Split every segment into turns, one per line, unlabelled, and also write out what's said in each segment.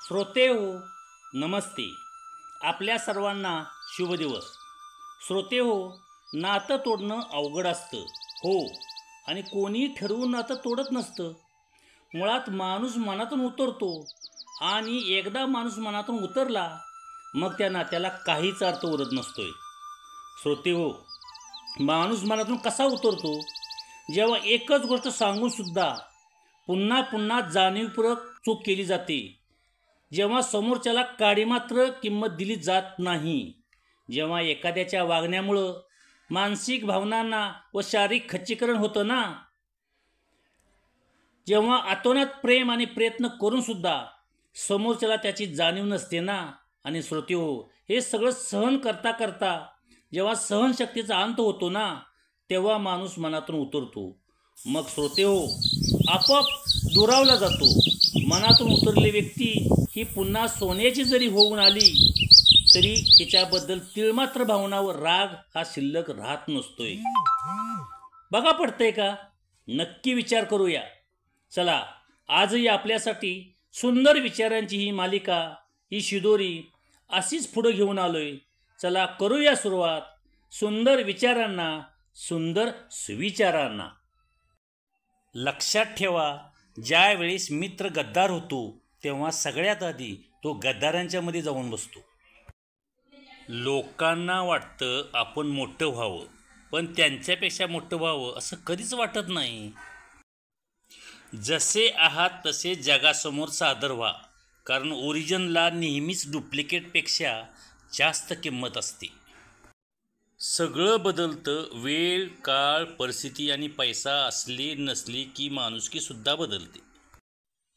श्रोते हो, नमस्ते. आपल्या सर्वांना शुभ दिवस. श्रोते हो, नातं तोडणं अवघड असतं. हो, आणि कोणी ठरवून नातं तोडत नसतं. मुळात माणूस मनातून उतरतो आणि एकदा माणूस मनातून उतरला मग त्या नात्याला काहीच अर्थ उरत नसतोय. श्रोते हो, माणूस मनातून कसा उतरतो? जेव्हा एकच गोष्ट सांगून सुद्धा पुन्हा पुन्हा जाणीवपूर्वक चूक केली जाते, जेव्हा समोरच्याला काडीमात्र किंमत दिली जात नाही, जेव्हा एखाद्याच्या वागण्यामुळं मानसिक भावनांना व शारीरिक खच्चीकरण होतं ना, जेव्हा अतोनात प्रेम आणि प्रयत्न करून सुद्धा समोरच्याला त्याची जाणीव नसते ना. आणि श्रोते हो, हे सगळं सहन करता करता जेव्हा सहनशक्तीचा अंत होतो ना, तेव्हा माणूस मनातून उतरतो. मग श्रोते हो, आपोआप दुरावला जातो. मनातून उतरलेली व्यक्ती ही पुन्हा सोन्याची जरी होऊन आली तरी तिच्याबद्दल तिळमात्र भावना व राग हा शिल्लक राहत नसतोय. बघा, पडतंय का? नक्की विचार करूया. चला, आजही आपल्यासाठी सुंदर विचारांची ही मालिका, ही शिदोरी अशीच पुढे घेऊन आलोय. चला, करूया सुरुवात सुंदर विचारांना, सुंदर सुविचारांना. लक्षात ठेवा, ज्या वेळेस मित्र गद्दार होतो तेव्हा सगळ्यात आधी तो गद्दारांच्या मध्ये जाऊन बसतो. लोकांना वाटतं आपण मोठं व्हावं, पण त्यांच्यापेक्षा मोठं व्हावं असं कधीच वाटत नाही. जसे आहात तसे जगासमोर सादर व्हा, कारण ओरिजिनला नेहमीच डुप्लिकेटपेक्षा जास्त किंमत असते. सगळं बदलतं. वेळ, काळ, परिस्थिती आणि पैसा असले नसले की माणुसकी सुद्धा बदलते.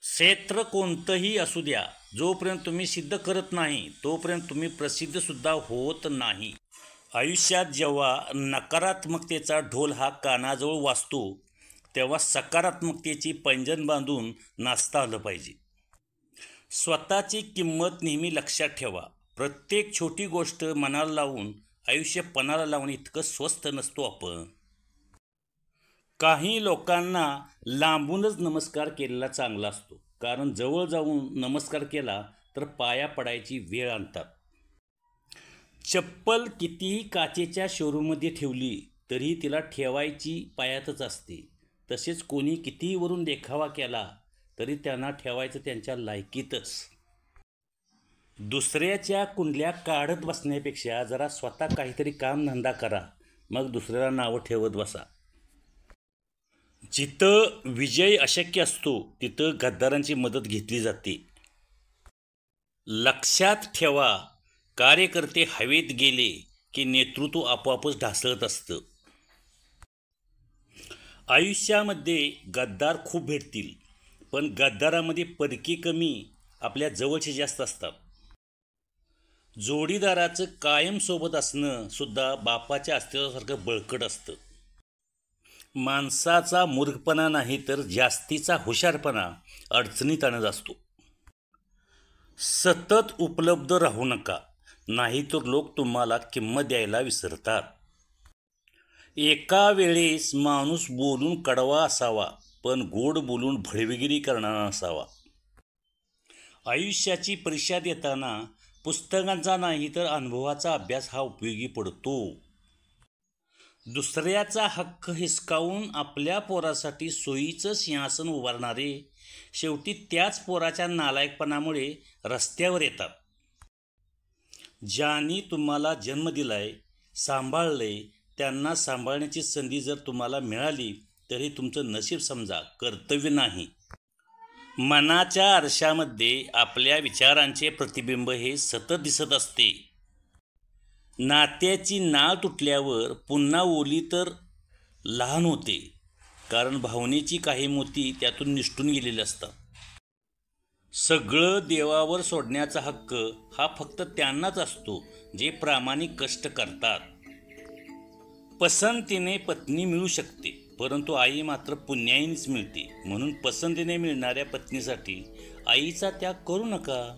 क्षेत्र कोणतंही असू द्या, जोपर्यंत तुम्ही सिद्ध करत नाही तोपर्यंत तुम्ही प्रसिद्ध सुद्धा होत नाही. आयुष्यात जेव्हा नकारात्मकतेचा ढोल हा कानाजवळ वाजतो तेव्हा सकारात्मकतेची पैंजण बांधून नाचता आलं पाहिजे. स्वतःची किंमत नेहमी लक्षात ठेवा. प्रत्येक छोटी गोष्ट मनाला लावून आयुष्य पणाला लावून इतकं स्वस्त नसतो आपण. काही लोकांना लांबूनच नमस्कार केलेला चांगला असतो, कारण जवळ जाऊन नमस्कार केला तर पाया पडायची वेळ आणतात. चप्पल कितीही काचेच्या शोरूममध्ये ठेवली तरी तिला ठेवायची पायातच असते. तसेच कोणी कितीही वरून देखावा केला तरी त्यांना ठेवायचं त्यांच्या लायकीतच. दुसऱ्याच्या कुंडल्या काढत बसण्यापेक्षा जरा स्वतः काहीतरी कामधंदा करा, मग दुसऱ्याला नावं ठेवत बसा. जिथं विजय अशक्य असतो तिथं गद्दारांची मदत घेतली जाते. लक्षात ठेवा, कार्यकर्ते हवेत गेले की नेतृत्व आपोआपच ढासळत असतं. आयुष्यामध्ये गद्दार खूप भेटतील, पण गद्दारामध्ये परकी कमी, आपल्या जवळचे जास्त असतात. जोडीदाराचं कायम सोबत असणं सुद्धा बापाच्या अस्तित्वासारखं बळकट असतं. माणसाचा मूर्खपणा नाही तर जास्तीचा हुशारपणा अडचणीत आणत असतो. सतत उपलब्ध राहू नका, नाहीतर लोक तुम्हाला किंमत द्यायला विसरतात. एका वेळेस माणूस बोलून कडवा असावा, पण गोड बोलून भडवेगिरी करणारा नसावा. आयुष्याची परीक्षा देताना पुस्तकांचा नाही तर अनुभवाचा अभ्यास हा उपयोगी पडतो. दुसऱ्याचा हक्क हिसकावून आपल्या पोरासाठी सोयीचं सिंहासन उभारणारे शेवटी त्याच पोराच्या नालायकपणामुळे रस्त्यावर येतात. ज्यांनी तुम्हाला जन्म दिलाय, सांभाळलंय, त्यांना सांभाळण्याची संधी जर तुम्हाला मिळाली तरी तुमचं नशीब समजा, कर्तव्य नाही. मनाच्या आरशामध्ये आपल्या विचारांचे प्रतिबिंब हे सतत दिसत असते. नात्याची नाळ तुटल्यावर पुन्हा ओली तर लहान होते, कारण भावनेची काही मोती त्यातून निसटून गेलेले असतात. सगळं देवावर सोडण्याचा हक्क हा फक्त त्यांनाच असतो जे प्रामाणिक कष्ट करतात. पसंतीने पत्नी मिळू शकते, परंतु आई मात्र पुण्याईनीच मिळते. म्हणून पसंतीने मिळणाऱ्या पत्नीसाठी आईचा त्याग करू नका.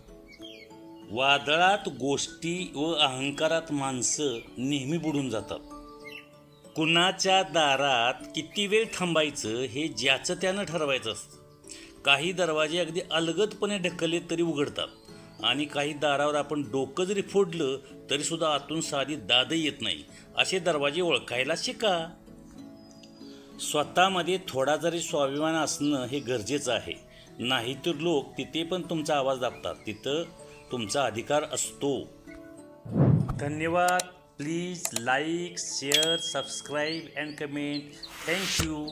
वादळात गोष्टी व अहंकारात माणसं नेहमी बुडून जातात. कुणाच्या दारात किती वेळ थांबायचं हे ज्याचं त्यानं ठरवायचं असतं. काही दरवाजे अगदी अलगदपणे ढकलले तरी उघडतात आणि काही दारावर आपण डोकं जरी फोडलं तरीसुद्धा आतून साधी दादही येत नाही. असे दरवाजे ओळखायला शिका. स्वतःमध्ये थोडा जरी स्वाभिमान असणं हे गरजेचं आहे. नाहीतर लोक तिथे पण तुमचा आवाज दाबतात. तिथं तुमचा अधिकार असतो. धन्यवाद. Please like, share, subscribe and comment. Thank you.